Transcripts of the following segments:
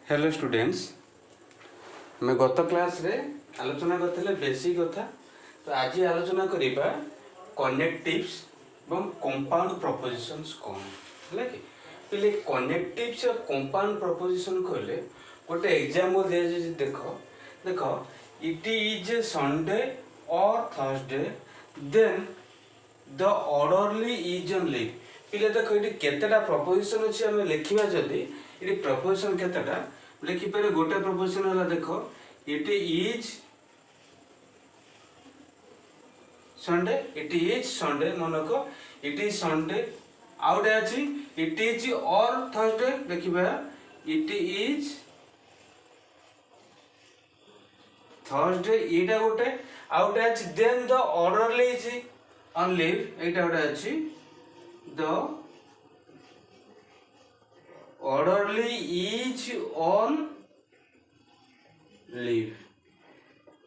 Hello students, मैं गत class रे आलोचना करते बेसिक कथा। तो आज आलोचना करिबा कनेक्टिव्स एवं कंपाउंड प्रपोजिशंस कौन है कि पहले कनेक्टिव्स और कंपाउंड प्रपोजिशन कहले गोटे एग्जांपल दे देखो देखो इट इज ए संडे और Thursday then the orderly is on leave. पहले देखो ये केतेटा प्रपोजिशन अच्छी आम लिखा जदि ये प्रपोजिशन केतेटा लिखिपारे गोटे प्रपोजिशन है देखो इट इज संडे मनक इट इज संडे आउटे अच्छी इट इज और थर्सडे देखिबा इट इज थर्सडे एटा गोटे आउटे अच्छी then the orderly is on leave एटा गोटे अच्छी the orderly is on leave.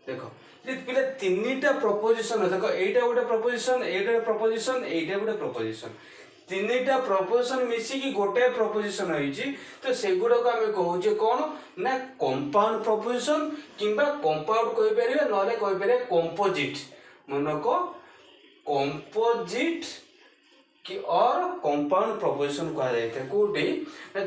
देखो पिले तीनटा प्रपोजिशन देखो एटा गोटे प्रपोजिशन एटा प्रपोजिशन एटा गोटे प्रपोजिशन तीनटा प्रपोजिशन मिसिकी गोटे प्रपोजिशन होइछि। तो सेगुडा को आमे कहूजे कोन ना कंपाउंड प्रपोजिशन किंबा कंपाउंड कहि परिबे नले कहि परिबे कंपोजिट मनको कंपोजिट कि और कंपाउंड प्रपोजिशन कहा जाए कोटी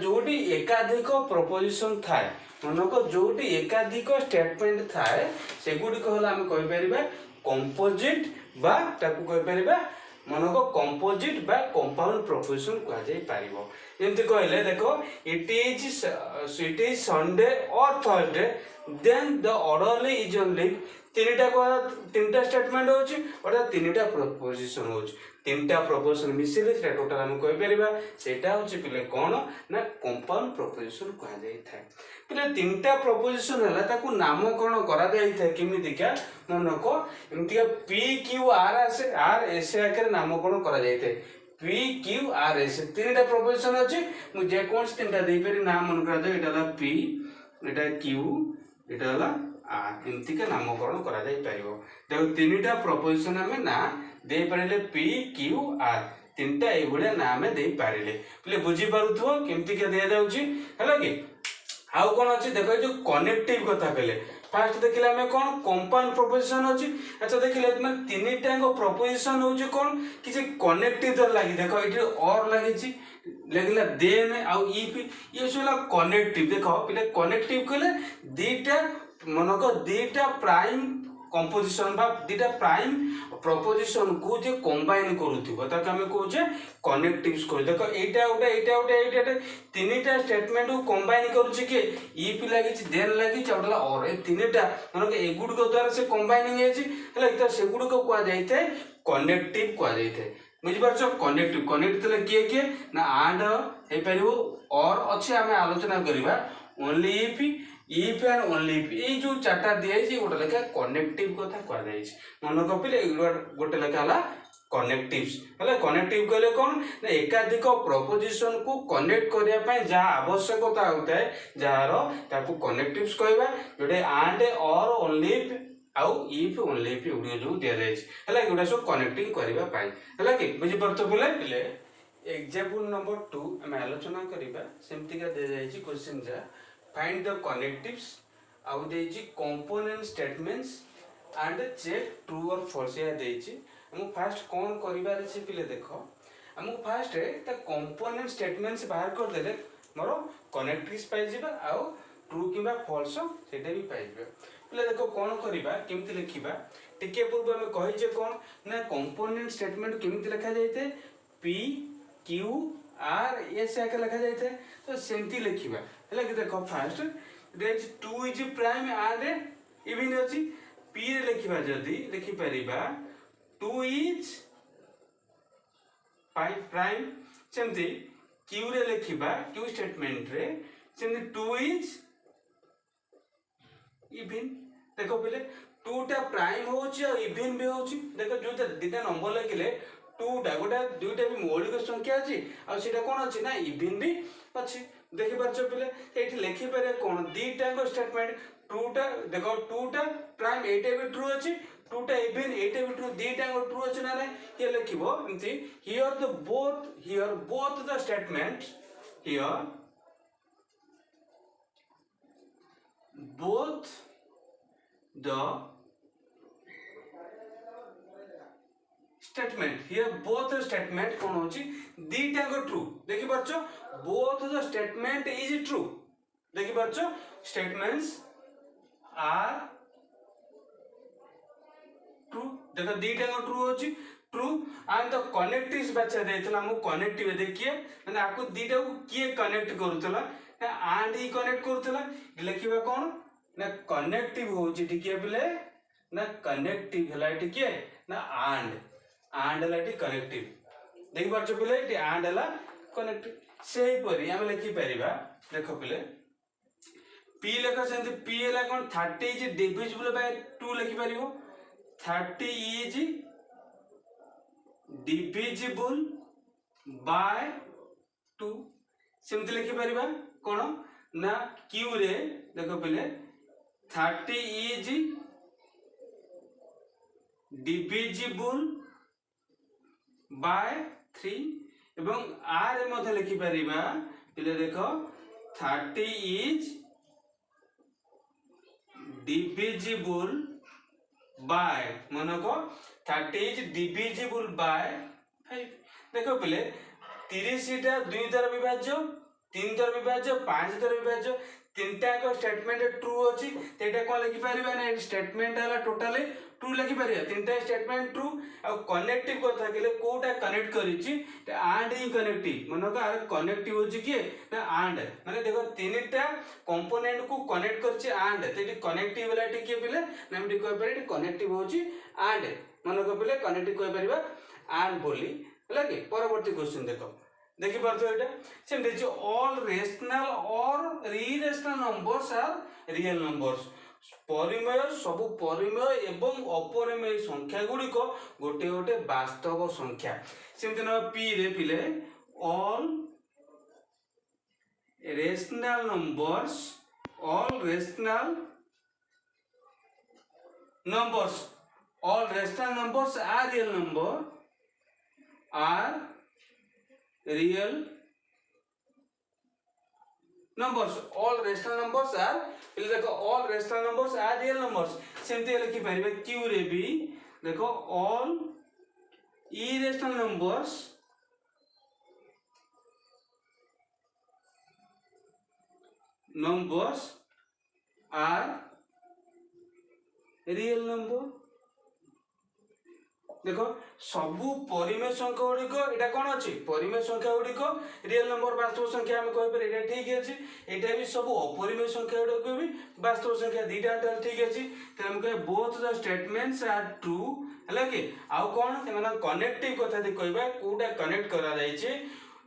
जोटी एकाधिक प्रपोजिशन थाए मनक जोटी एकाधिक स्टेटमेंट थाए सेगुडी कहला हम कहि परिबा कंपोजिट बा ताकू कहि परिबा मनक कंपोजिट बा कंपाउंड प्रपोजिशन कहा जाय पारिबो। जेंति कहले देखो इट इज संडे और Thursday then the orderly is on leave. तीनटा स्टेटमेंट होची और तीनटा प्रपोजिशन होची तीनटा प्रपोजिशन मिसिले सेटा टोटल हम कहि परिबा सेटा होची पिले कोन ना कंपाउंड प्रपोजिशन कहा जाय थाए। पिले तीनटा प्रपोजिशन हला ताकू नामकरण करा जाय थाए किमिति का मनको एमतिका P Q R S R S आकर नामकरण करा जाय थाए पी क्यू आर एस तीनटा प्रपोजिशन अछि मु जे कोन तीनटा देई परि नाम मन करा जाय एटा हला पी एटा क्यू एटा हला आर एमति का नामकरण करा जाय परिबो। देखो तीनटा प्रपोजिशन हमें ना दे पारे पी क्यू आर तीनटा ए भलिया नाम दे पारे पले बुझी पारुथो केमति के दिया जाउची हला कि आउ कोन अछि देखो जो कनेक्टिव कथा कहले फास्ट देखिले हमें कोन कंपाउंड प्रपोजिशन अछि। अच्छा देखिले माने तीनटा को प्रपोजिशन होउची कोन किछि कनेक्टिव तो लागि देखो इटे और लागि छि लगला देन आउ इफ ये सोला कनेक्टिव देखो पले कनेक्टिव कहले दीटा मनक दीटा प्राइम कंपोजिशन बा दीटा प्राइम प्रपोजिशन को जे कंबाइन करूथिबो ताके हमें कहूजे कनेक्टिव्स कह देखो एटा तीनटा स्टेटमेंट को कंबाइन करूछि के इफ लागि छि देन लागि छि औडला और ए तीनटा मनक एगुड को द्वारा से कंबाइनिंग हे छि हला त सेगुड को कहा जायते कनेक्टिव कहा जायते बुझि परछो। कनेक्टिव कनेक्ट तले किए ना एंड हे परिबो और अछि हमें आलोचना करिबा only if and only if ए जो चार्टा दिए छी गोटे लेखा कनेक्टिव कथा कह जाय छी मन कपिले गोटे लेखा हला कनेक्टिव्स हला कनेक्टिव कहले कोन ना एकाधिक प्रपोजिशन को कनेक्ट करिया पय जा आवश्यकता होता है जार ताकू कनेक्टिव्स कहबा जोटे एंड और ओनली इफ आउ इफ ओनली इफ उडियो जो दिया जाय छी हला गोटे सो कनेक्टिंग करबा पय हला कि बुझि परतो बोले एग्जांपल नंबर 2 हम आलोचना करिबा सेमति का दे जाय छी क्वेश्चन जा find the connectives आउ देछि component statements and check true or false या देछि हम फास्ट कोन करिबार छै पिले देखो हम फास्ट त component statements बाहर कर देले मोर connectives पाइ जिबा आउ true किबा false सेटा भी पाइ जिबा पिले देखो कोन करिबा केमति लिखिबा टिके पूर्व हम कहि जे कोन ना component statement केमति लिखा जायते p q r s आके लिखा जायते तो सेमति लिखिबा हला कि देखो फास्ट देज 2 इज प्राइम एंड इवन अछि p रे लिखिबा जदी लिखि परिबा 2 इज 5 प्राइम सेमति q रे लिखिबा q स्टेटमेंट रे सेमति 2 इज इवन देखो पहले 2 टा प्राइम होछि और इवन भी होछि देखो जो दिटा नंबर लिखिले 2 टा गोटा दुईटा भी मौलिक संख्या अछि आ सेटा कोन अछि ना इवन भी अछि देखि परछो पले एठी लिखि पारे कोन दीटा को स्टेटमेंट 2 टा देखो 2 टा प्राइम एटा भी ट्रू अछि 2 टा इवन एटा भी ट्रू दीटा को ट्रू अछि ना के लिखिबो एंती here both the statements here both the statement here both the statement कौन होची दीटा को ट्रू देखि परछो both the statement is true देखि परछो statements are true देखो दीटा को ट्रू होची ट्रू एंड द कनेक्टिव्स बच्चा देतला मु कनेक्टिव देखिए माने आपको दीटा को किए कनेक्ट करतला ना एंड ही कनेक्ट करतला लिखिबा कोन ना कनेक्टिव होची ठीक पिले ना कनेक्टिव हला ठीक ना एंड हला कनेक्टिव देखि परछो पिले एंड हला कनेक्टिव सेही परी हम लिखि परिबा देखो पिले p लेखा सेंति p हला कोन 30 इज डिविजिबल बाय 2 लिखि परिबो 30 इज डिविजिबल बाय 2 सेमति लिखि परिबा कोन ना q रे देखो पिले 30 इज डिविजिबल बाय 3 एवं r रे मध्ये लिखि परिबा पिले देखो 30 इज डिविजिबल बाय मनको 30 इज डिविजिबल बाय 5 देखो पिले 30 टा 2 द्वारा विभाज्य 3 द्वारा विभाज्य 5 द्वारा विभाज्य तीनटा को स्टेटमेंट ट्रू अछि तेटा कोन लिखि परिबा ना स्टेटमेंट हला टोटली ट्रू लिखि परिबा तीनटा स्टेटमेंट ट्रू आ कनेक्टिव कथा केले कोटा कनेक्ट करिछि एंड ही कनेक्टिव मनको आ कनेक्टिव होछि कि ना एंड माने देखो तीनटा कंपोनेंट को कनेक्ट करछि एंड तेटी कनेक्टिव वाला टिके पिले नाम टिक कह पारे कनेक्टिव होछि एंड मनको पिले कनेक्टिव कह परिबा एंड बोली हला कि परवर्ती क्वेश्चन देखो देखि परतो एटा सेम देखि ऑल रेशनल और irrational numbers are real numbers परिमेय सब परिमेय एवं अपरिमेय संख्या गुडी को गोटे गोटे वास्तव संख्या सेमते न p रे पिले all rational numbers are real number are real numbers all rational numbers are फिर देखो all rational numbers are real numbers सेमते लिखि परिबे q रे भी देखो all irrational numbers are real number देखो सबु परिमेय संख्या गुडी को एटा कोन अछि परिमेय संख्या गुडी को रियल नंबर वास्तव संख्या हम कहि पर एटा ठीक अछि एटा भी सब अपरिमेय संख्या गुडी को भी वास्तव संख्या दीटा ठीक अछि त हम कहे both the statements are true हला कि आ कोन सेना कनेक्टिव कथा दे कहबा कोटा कनेक्ट करा जाय छै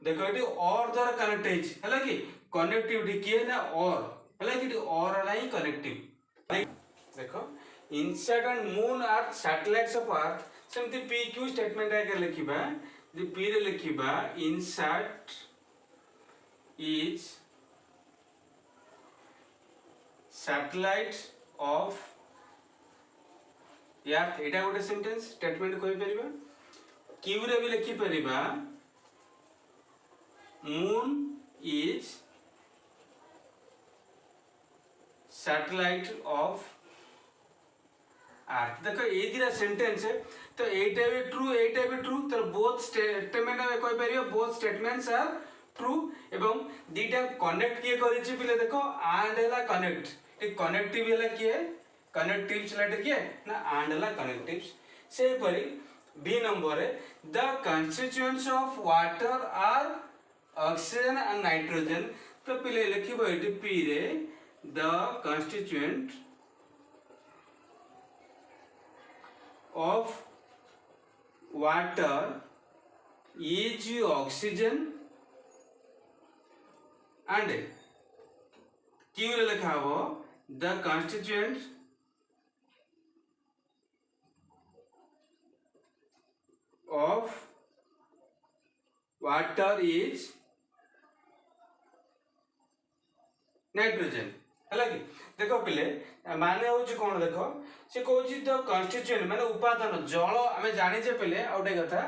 देखो एटी और द्वारा कनेक्ट है हला कि कनेक्टिविटी किए ना और हला कि और नाही कनेक्टिव देखो inside and moon are satellites of earth सेमती p q स्टेटमेंट आके लिखिबा जे p रे लिखिबा inside is satellite of earth एटा गोटे सेंटेंस स्टेटमेंट कहि परिबा q रे भी लिखि परिबा moon is satellite of earth देखो ये दिरा सेंटेंस है तो एटा भी ट्रू तो बोथ स्टेटमेंट में कहि परियो बोथ स्टेटमेंट्स आर ट्रू एवं दीटा कनेक्ट किए करिछि पिले देखो एंड हला कनेक्ट ए कनेक्टिव हला किए कनेक्टिव चलाटे किए ना एंड हला कनेक्टिव्स से परी बी नंबर है the constituents of water are oxygen and nitrogen तो पिले लिखिबो एटी पी रे the constituent of water is oxygen and Q रे लिखा हो the constituent of water is nitrogen हला कि देखो पिले माने होची कोन देखो से कहूची द कंस्टिट्यूएंट माने उपादान जल हमें जानि जे पिले आउटे कथा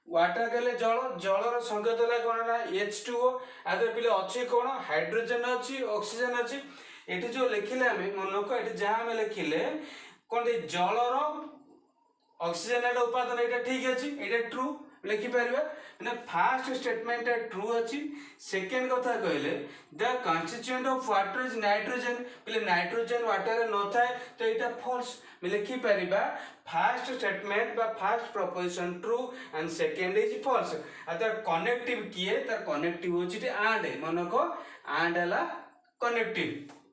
वाटर कहले जल रो संकेत ला कोन ना H2O आदर पिले अछि कोन हाइड्रोजन अछि ऑक्सीजन अछि एठी जो लिखिले आमे मन को एठी जहां आमे लिखिले कोन जलर ऑक्सीजन उपादान एटा ठीक अछि एटा ट्रू लिखि परिबा माने फर्स्ट स्टेटमेंट ट्रू अछि सेकंड कथा कहले the constituent of water is nitrogen पले नाइट्रोजन वाटर न थाए तो एटा फॉल्स लिखि परिबा फर्स्ट स्टेटमेंट बा first proposition true and second is false other connective किए त कनेक्टिव होछि एंड मन को एंड हला कनेक्टिव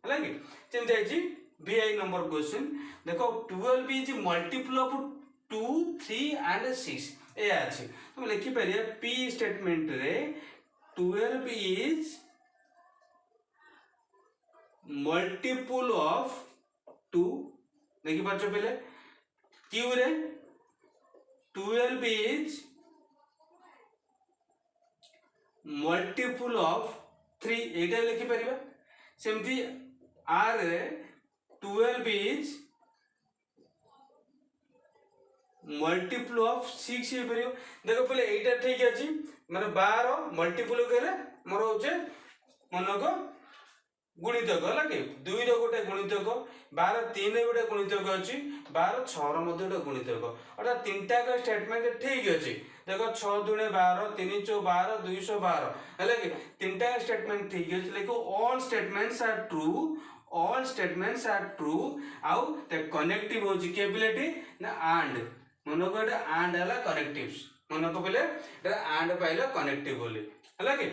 हला कि चिंता अछि बीआई नंबर क्वेश्चन देखो 12 इज मल्टीपल ऑफ 2 3 एंड 6 ए अछि तुम लिखि परिया पी स्टेटमेंट रे 12 इज मल्टीपल ऑफ 2 देखि पाछो पहले क्यू रे 12 इज मल्टीपल ऑफ 3 एटा लिखि परिबा सेमती आर रे 12 इज मल्टीपल ऑफ 6 हे परियो देखो पहले एटा ठीक अछि माने 12 मल्टीपल करे मोर होचे मनको गुणितक हला कि 2 रो गोटे गुणितक 12 3 रे गोटे गुणितक अछि 12 6 रो मध्ये गोटे गुणितक अर्थात तीनटा का स्टेटमेंट ठीक अछि देखो 6 दुणे 12 3 4 12 212 हला कि तीनटा स्टेटमेंट ठीक अछि लेकिन all statements are true all statements are true आउ the connective होची capability ना and मन को एटा and हला connectives मन को पहले एटा and पाइलो connective बोली हला कि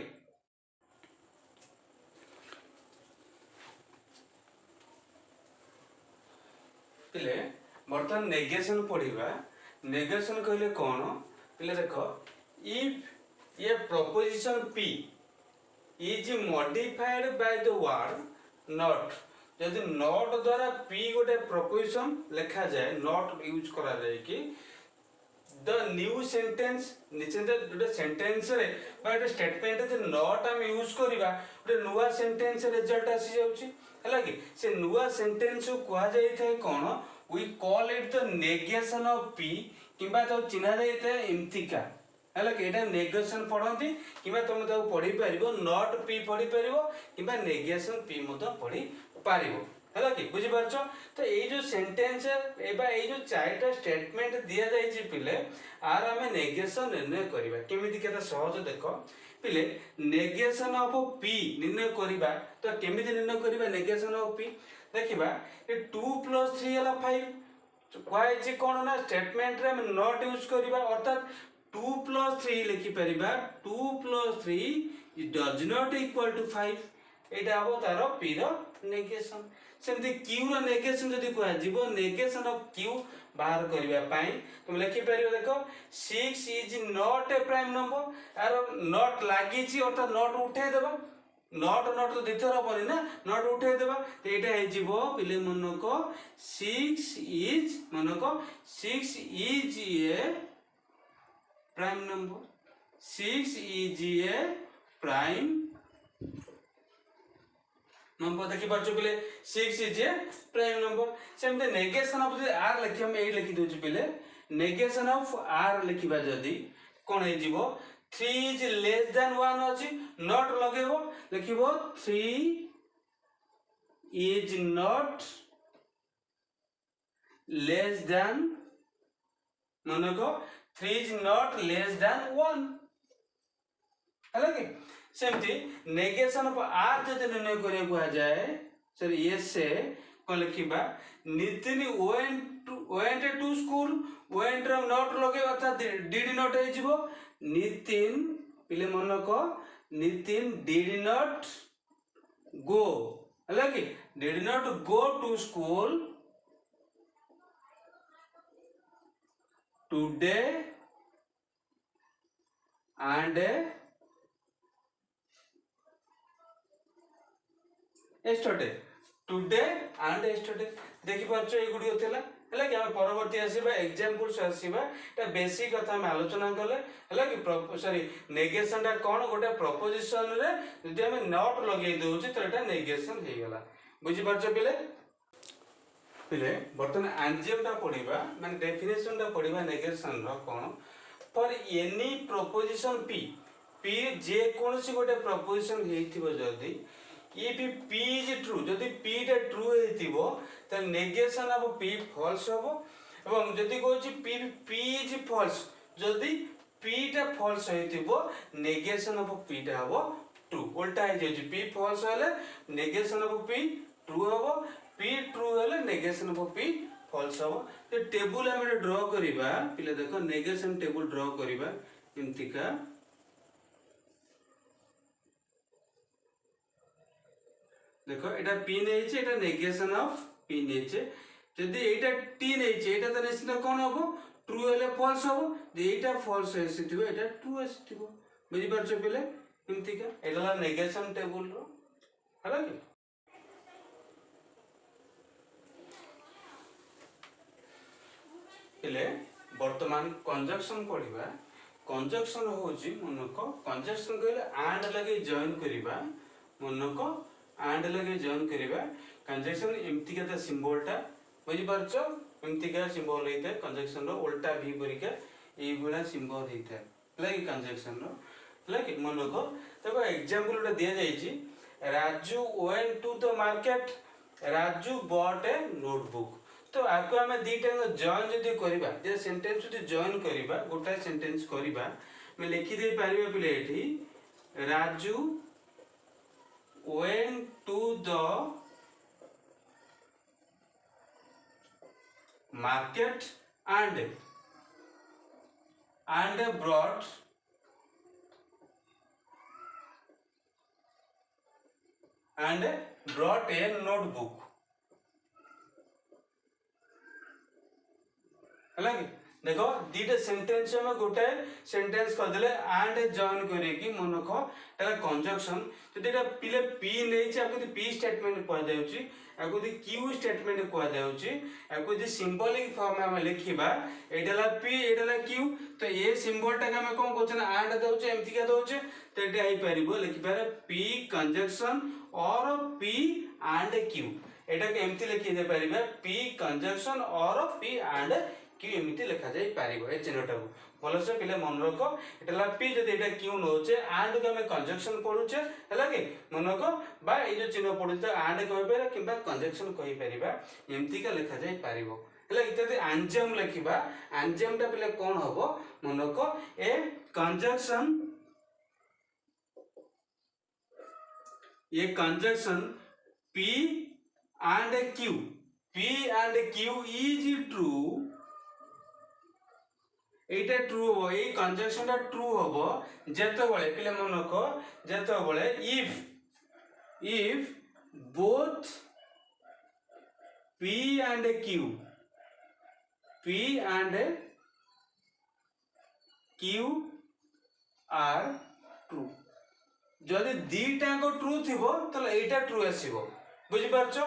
पहले बर्तन नेगेशन पढ़िबा नेगेशन कहले कोन पहले देखो if a proposition p is modified by the word not जदि नॉट द्वारा पी गोटे प्रोपोजिशन लिखा जाए नॉट यूज करा जाए कि द न्यू सेंटेंस निश्चित गोटे सेंटेंस रे बा गोटे स्टेटमेंट जे नॉट हम यूज करिबा गोटे नुवा सेंटेंस रिजल्ट आसी जाउची हला कि से नुवा सेंटेंस को कहा जाय थे कोन we call it the negation of P किबा तो चिन्हा जाय थे इम्तिका हला कि एटा नेगेशन पढंती किबा तुम तो पढी परिबो नॉट पी पढी परिबो किबा नेगेशन पी मतो पढी पारिबो हला कि बुझि परछो तो ए जो सेंटेंस एबा ए जो चारटा स्टेटमेंट दिया जाय छि पिले आर हमें नेगेशन निर्णय करबा केमिति केता सहज देखो पिले नेगेशन ऑफ पी निर्णय करबा तो केमिति निर्णय करबा नेगेशन ऑफ पी देखिबा ए 2 + 3 हला 5 क्वाय जे कोन ना स्टेटमेंट रे हम नॉट यूज करबा अर्थात 2 + 3 लिखि परिबा 2 + 3 it does not equal to 5 एटा हो तारो पी रो नेगेशन सेमती क्यू रो नेगेशन जदी को आजिबो नेगेशन ऑफ क्यू बाहर करबा पई तुम लिखि परिबो देखो 6 is not a prime number or not लागि छि अर्थात नॉट उठे देबा नॉट नॉट तो दिथर होबनी ना नॉट उठे देबा तो एटा हे जिवो पिले मन को 6 इज मन को 6 is a prime number 6 is a prime number देखि परछो पिले 6 इज ए प्राइम नंबर सेमते नेगेशन ऑफ आर लिखि हम एई लिखि दोछु पिले नेगेशन ऑफ आर लिखिबा जदी कोन हे जिवो 3 इज लेस देन 1 अछि नॉट लगेबो लिखिबो 3 इज नॉट लेस देन मानको 3 इज नॉट लेस देन 1 हला कि सेमती नेगेशन ऑफ आर जदि निर्णय करे को जाए सर यस से को लिखिबा Nitin went to school went रो नॉट लगे अर्थात डिड नॉट हे जिवो नितिन पिले मन को नितिन डिड नॉट गो हला कि did not go to school today and yesterday today and yesterday देखि परछो ए गुडी होतला हला कि हम परवर्ती आसीबा एग्जांपल्स आसीबा ता बेसिक कथा हम आलोचना करले हला कि सॉरी नेगेशन ता कोन गोटे प्रोपोजिशन रे जदि हम नॉट लगे दोछि त एटा नेगेशन हे गेला बुझि परछो पिले पिले बर्तन एंजियम ता पढिबा माने डेफिनेशन ता पढिबा नेगेशन रो कोन for any proposition P P जे कोनसी गोटे प्रोपोजिशन हेथिबो जदी इफ p इज ट्रू जदि p टा ट्रू हेतिबो त नेगेशन ऑफ p फॉल्स हबो एवं जदि कहूची p इज फॉल्स जदि p टा फॉल्स हेतिबो नेगेशन ऑफ p टा हबो ट्रू उल्टा हे जे p फॉल्स हेले नेगेशन ऑफ p ट्रू हबो p ट्रू हेले नेगेशन ऑफ p फॉल्स हबो तो टेबल हम ड्रा करिबा पिले देखो नेगेशन टेबल ड्रा करिबा इमतिका देखो एटा p नेचे Etah negation of p नेचे जदि एटा t नेचे एटा त निश्चित कोन हबो ट्रू हेले फॉल्स हबो जे एटा फॉल्स हेसिथिबो एटा ट्रू हेसिथिबो बुझि परछो पिले इमतिका एटा नेगेशन टेबल रो हला कि पिले वर्तमान कंजक्शन पढिबा कंजक्शन होची मनको कंजक्शन कहले एंड लगे जॉइन करिबा मनको एंड लगे जॉइन करिबा कंजक्शन एमती का सिंबल टा बुझि परछो एमती का सिंबल हेते कंजक्शन रो उल्टा भी परिका ए बडा सिंबल हेते लाइक कंजक्शन रो लाइक मनको देखो एग्जांपल टा दिया जाईची Raju went to the market Raju bought a notebook तो आको हमें दीटा जॉइन जदि करिबा जे सेंटेंस जदि जॉइन करिबा गोटा सेंटेंस करिबा मैं लिखि दे पारिबा पिले एठी Raju went to the market and brought a notebook है कि देखो दीटा सेंटेंस में गोटे सेंटेंस कर देले एंड जॉइन करे कि मनखो एटा कंजक्शन जदि एटा पिले p नै छै आको p स्टेटमेंट को जाउची आको q स्टेटमेंट को जाउची आको सिंबलिक फॉर्म में हम लिखिबा एटाला p एटाला q तो ये सिंबल टा हम कोन कोछन एंड दउचे एमति का दउचे तो एटा आइ परिबो लिखि पारे p कंजक्शन और p एंड q एटा के एमति लिखि दे परिबा p कंजक्शन और p एंड q एमति लिखा जाई पारिबो ए चिन्हटा बोलो से पिले मन रखो एटला p जदि एटा q नोचे एंड के हम कंजक्शन पढुचे हला कि मन रखो बा ए जो चिन्ह पढुचे एंड कहि पारे किबा कंजक्शन कहि परिबा एमति का लिखा जाई पारिबो हला इत्यादि एंजाइम लिखिबा एंजाइम टा पिले कोन हबो मन रखो ए कंजक्शन ये conjunction p and q is true Etah true हो ए कंजक्शन टा ट्रू होबो जेतो बळे पिले मनको जेतो बळे if both p and q are true जदि दीटा को ट्रू थिबो तले एटा ट्रू आसीबो बुझि परछो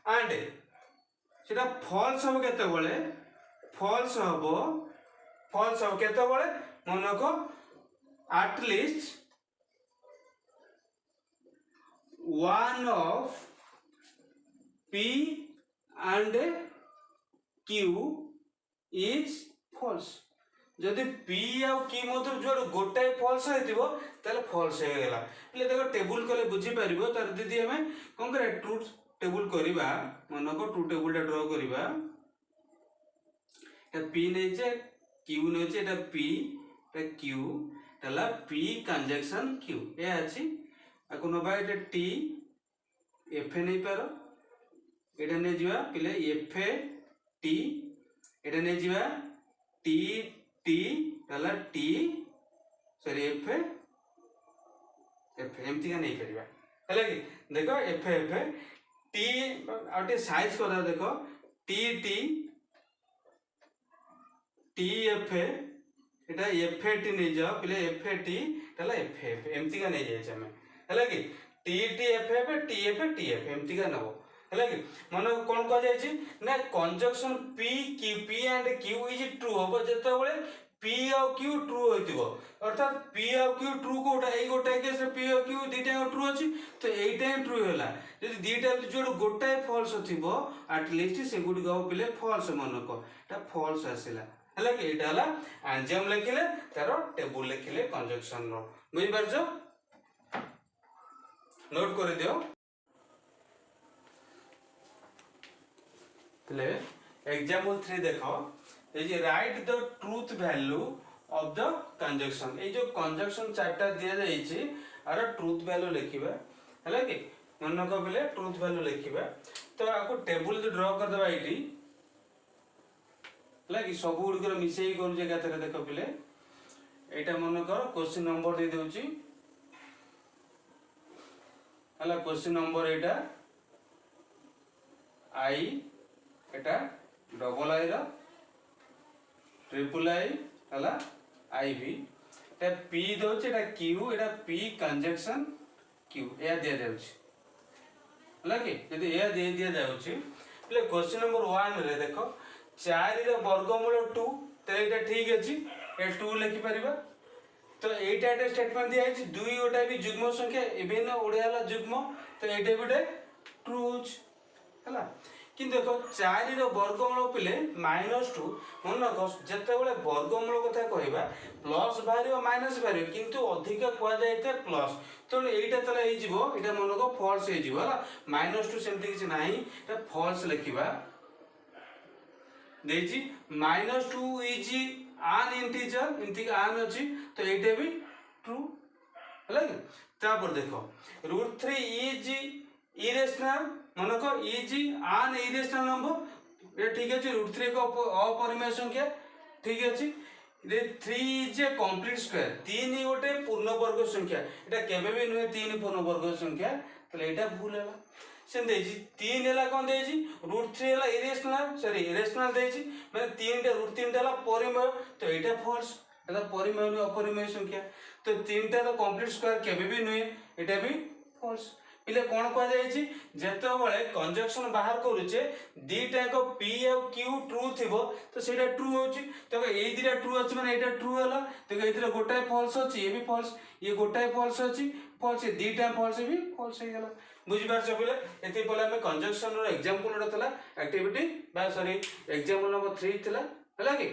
एंड सेटा फॉल्स हो केते बळे फॉल्स हो केते बळे मनको at least one of p and q is false जदि p और q मधुर जो गोटे फॉल्स हेतिबो तले फॉल्स हे गेला ले देखो टेबल कले बुझी परिबो तर दीदी हमें कोन करे ट्रूथ टेबल करिबा मनको ट्रू टेबल टा ड्रा करिबा ए p नै जे q नै जे एटा p एटा q तला p कंजक्शन q ए अछि आको नबा एटा t f नै पारो एटा नै जिवा पिले f t एटा नै जिवा t t तला t सॉरी f एमती का नहीं परिबा हला कि देखो f t आउटे साइज करा देखो t t t f एटा f t नहीं जाओ पहले f t तला f एमती का नहीं जाय छ हमें हला कि t t f t f t f एमती का नबो हला कि मन कोन को जाय छी ना conjunction p q and q is true होबो जते बळे p और q ट्रू होइतिबो अर्थात p और q ट्रू कोटा एई गोटा केस रे p और q दीटा ट्रू अछि तो एइटा ट्रू होला जदि दीटा जोड गोटा फॉल्स थिबो एट लीस्ट से गुड गो पिले फॉल्स मनको एटा फॉल्स आसिला हला कि एटा हला एंजाइम लिखिले तारो टेबल लिखिले कंजक्शन रो बुझि परछो नोट कर दियो तले एग्जांपल 3 देखो ये right the truth value of the conjunction ये जो कंजक्शन चार्टा दिया जाइए आर ट्रूथ वैल्यू लिखिबा हैला कि मन को बोले ट्रूथ वैल्यू लिखिबा तो आपको टेबल जो ड्रा कर देबा एटी हैला कि सब गुड मिसेई करू जे गाते देखो पिले एटा मन कर क्वेश्चन नंबर दे देउची हैला क्वेश्चन नंबर एटा आई एटा डबल आई रा ट्रिपल आई हैला आई भी एटा पी दोचे एटा क्यू एटा पी कंजक्शन क्यू या दिया जाउची हैला कि यदि या दे दिया जाउची पले क्वेश्चन नंबर 1 रे देखो 4 रो वर्गमूल 2 तो एटा ठीक अछि ए 2 लिखि परिबा तो एटा एटा स्टेटमेंट दिया है दुई गोटा भी जुग्म संख्या इवेन ओडियाला जुग्म तो एटा बिटे ट्रू होच हला किंतु देखो 4 रो वर्गमूल पिले -2 मन रखो जते बेले वर्गमूल कथा कहबा प्लस बाहरियो माइनस बाहरियो किंतु अधिक कोआ जायते प्लस तो एटा तले हे जिवो एटा मन को फॉल्स हे जिवो हला -2 सेमति किछ नाही एटा फॉल्स लिखिबा देजी -2 इज आन इंटीजर इनती आन अछि तो एटे भी ट्रू हला तापर देखो √3 इज इरेशनल मन को इज आन इरेशनल नंबर ये ठीक अछि √3 को अपरिमेय संख्या ठीक अछि रे 3 इज ए कंप्लीट स्क्वायर 3 गोटे पूर्ण वर्ग संख्या एटा केबे भी नुहे 3 पूर्ण वर्ग संख्या तले एटा भूल हैला से देजी 3 हैला कोन देजी √3 हैला इरेशनल सॉरी इरेशनल देजी माने 3 टा √3 हैला परिमेय तो एटा फॉल्स एटा परिमेय नु अपरिमेय संख्या तो 3 टा तो कंप्लीट स्क्वायर केबे भी नुहे एटा भी फॉल्स पिले कोन कह जाय छी जते बेले कंजक्शन बाहर करूचे दीटा को p और q ट्रू थिबो तो सेटा ट्रू होची तो ए दीटा ट्रू अछि माने एटा ट्रू हला तो एथिरे गोटाय फॉल्स अछि ये भी फॉल्स ये गोटाय फॉल्स अछि फॉल्स ये दीटा फॉल्स भी फॉल्स हे गेला बुझि पार छ पिले एति पले हम कंजक्शन रो एग्जांपल रो थला एक्टिविटी बा सॉरी एग्जांपल नंबर 3 थला हला कि